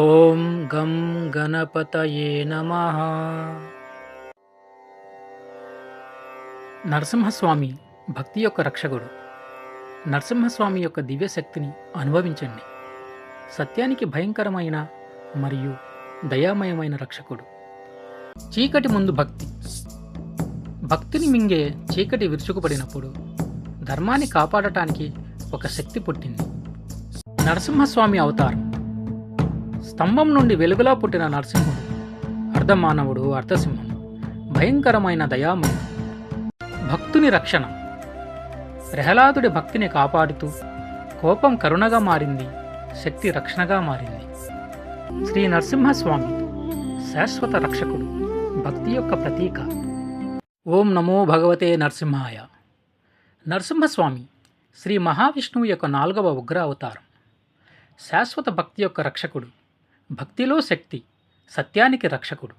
ఓం గం గణపతయే నమః. నరసింహస్వామి భక్తి యొక్క రక్షకుడు. నరసింహస్వామి యొక్క దివ్యశక్తిని అనుభవించండి. సత్యానికి భయంకరమైన మరియు దయామయమైన రక్షకుడు. చీకటి ముందు భక్తి. భక్తిని మింగే చీకటి విరుచుకుపడినప్పుడు ధర్మాన్ని కాపాడటానికి ఒక శక్తి పుట్టింది. నరసింహస్వామి అవతారం. స్తంభం నుండి వెలుగులా పుట్టిన నరసింహుడు అర్ధమానవుడు, అర్ధసింహం, భయంకరమైన దయామయుడు. భక్తుని రక్షణ. ప్రహ్లాదుడి భక్తిని కాపాడుతూ కోపం కరుణగా మారింది, శక్తి రక్షణగా మారింది. శ్రీ నరసింహస్వామి శాశ్వత రక్షకుడు, భక్తి యొక్క ప్రతీక. ఓం నమో భగవతే నరసింహాయ. నరసింహస్వామి శ్రీ మహావిష్ణువు యొక్క 4వ ఉగ్ర అవతారం. శాశ్వత భక్తి యొక్క రక్షకుడు, భక్తిలో శక్తి, సత్యానికి రక్షకుడు.